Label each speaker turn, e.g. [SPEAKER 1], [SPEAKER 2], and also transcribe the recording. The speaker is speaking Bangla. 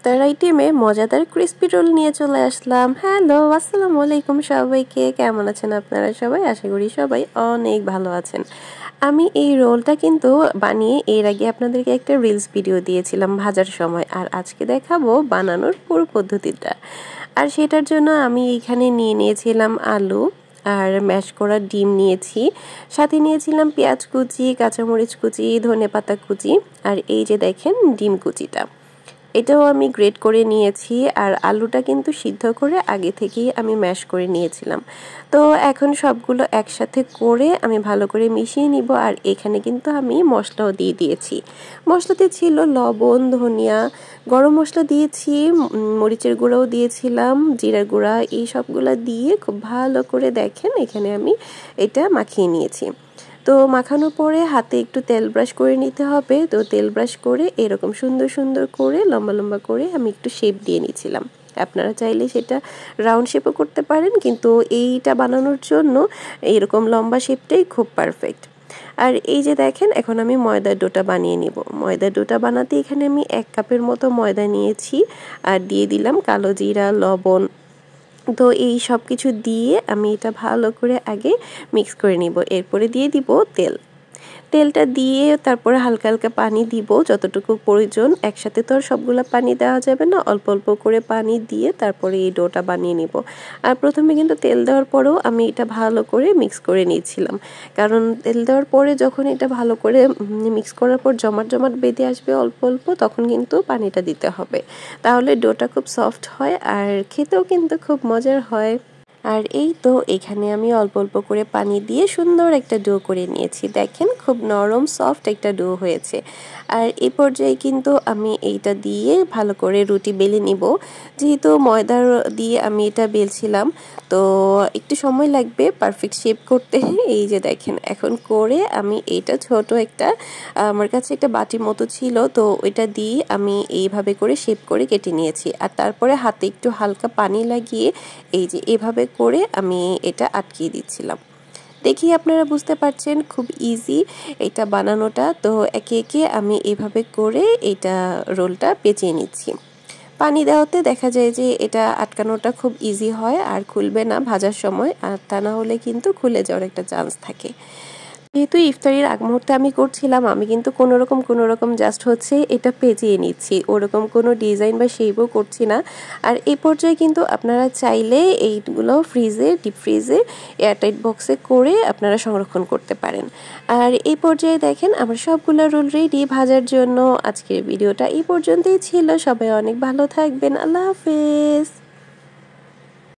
[SPEAKER 1] ইফতার আইটেমে মজাদার ক্রিস্পি রোল নিয়ে চলে আসলাম। হ্যালো, আসসালামু আলাইকুম সবাইকে। কেমন আছেন আপনারা সবাই? আশা করি সবাই অনেক ভালো আছেন। আমি এই রোলটা কিন্তু বানিয়ে এর আগে আপনাদেরকে একটা রিলস ভিডিও দিয়েছিলাম ভাজার সময়, আর আজকে দেখাবো বানানোর পুরো পদ্ধতিটা। আর সেটার জন্য আমি এখানে নিয়ে নিয়েছিলাম আলু আর ম্যাশ করা ডিম নিয়েছি, সাথে নিয়েছিলাম পেঁয়াজ কুচি, কাঁচামরিচ কুচি, ধনেপাতা কুচি, আর এই যে দেখেন ডিম কুচিটা, এটাও আমি গ্রেট করে নিয়েছি। আর আলুটা কিন্তু সিদ্ধ করে আগে থেকেই আমি ম্যাশ করে নিয়েছিলাম। তো এখন সবগুলো একসাথে করে আমি ভালো করে মিশিয়ে নিব। আর এখানে কিন্তু আমি মশলাও দিয়ে দিয়েছি। মশলাতে ছিল লবণ, ধনিয়া, গরম মশলা দিয়েছি, মরিচের গুঁড়াও দিয়েছিলাম, জিরার গুঁড়া, এই সবগুলো দিয়ে খুব ভালো করে দেখেন এখানে আমি এটা মাখিয়ে নিয়েছি। তো মাখানোর পরে হাতে একটু তেল ব্রাশ করে নিতে হবে। তো তেল ব্রাশ করে এরকম সুন্দর সুন্দর করে লম্বা লম্বা করে আমি একটু শেপ দিয়ে নিয়েছিলাম। আপনারা চাইলে সেটা রাউন্ড শেপও করতে পারেন, কিন্তু এইটা বানানোর জন্য এইরকম লম্বা শেপটাই খুব পারফেক্ট। আর এই যে দেখেন এখন আমি ময়দার ডোটা বানিয়ে নিব। ময়দার ডোটা বানাতে এখানে আমি 1 কাপের মতো ময়দা নিয়েছি আর দিয়ে দিলাম কালো জিরা, লবণ। তো এই সব কিছু দিয়ে আমি এটা ভালো করে আগে মিক্স করে নিব। এরপরে দিয়ে দিব তেল। তেলটা দিয়ে তারপরে হালকা হালকা পানি দিব যতটুকু প্রয়োজন। একসাথে তো আর সবগুলা পানি দেওয়া যাবে না, অল্প অল্প করে পানি দিয়ে তারপরে এই ডোটা বানিয়ে নিব। আর প্রথমে কিন্তু তেল দেওয়ার পরেও আমি এটা ভালো করে মিক্স করে নিয়েছিলাম, কারণ তেল দেওয়ার পরে যখন এটা ভালো করে মিক্স করার পর জমাট জমাট বেঁধে আসবে অল্প অল্প, তখন কিন্তু পানিটা দিতে হবে, তাহলে ডোটা খুব সফট হয় আর খেতেও কিন্তু খুব মজার হয়। আর এই তো এখানে আমি অল্প অল্প করে পানি দিয়ে সুন্দর একটা ডো করে নিয়েছি। দেখেন খুব নরম সফট একটা ডো হয়েছে। আর এই পর্যায়ে কিন্তু আমি এইটা দিয়ে ভালো করে রুটি বেলে নিব। যেহেতু ময়দার দিয়ে আমি এটা বেলছিলাম, তো একটু সময় লাগবে পারফেক্ট শেপ করতে। এই যে দেখেন এখন করে আমি এইটা ছোট একটা, আমার কাছে একটা বাটির মতো ছিল, তো ওইটা দিয়ে আমি এইভাবে করে শেপ করে কেটে নিয়েছি। আর তারপরে হাতে একটু হালকা পানি লাগিয়ে এই যে এভাবে করে আমি এটা আটকিয়ে দিচ্ছিলাম। দেখি আপনারা বুঝতে পারছেন খুব ইজি এটা বানানোটা। তো একে একে আমি এভাবে করে এটা রোলটা পেঁচিয়ে নিচ্ছি। পানি দেওয়াতে দেখা যায় যে এটা আটকানোটা খুব ইজি হয় আর খুলবে না ভাজার সময়, আর তা না হলে কিন্তু খুলে যাওয়ার একটা চান্স থাকে। যেহেতু ইফতারির আগ মুহূর্তে আমি করছিলাম, আমি কিন্তু কোনোরকম জাস্ট হচ্ছে এটা পেঁচিয়ে নিচ্ছি, ওরকম কোনো ডিজাইন বা শেপও করছি না। আর এই পর্যায়ে কিন্তু আপনারা চাইলে এইগুলো ডিপ ফ্রিজে এয়ারটাইট বক্সে করে আপনারা সংরক্ষণ করতে পারেন। আর এই পর্যায়ে দেখেন আমার সবগুলো রোল রেডি ভাজার জন্য। আজকের ভিডিওটা এই পর্যন্তই ছিল। সবাই অনেক ভালো থাকবেন। আল্লাহ হাফেজ।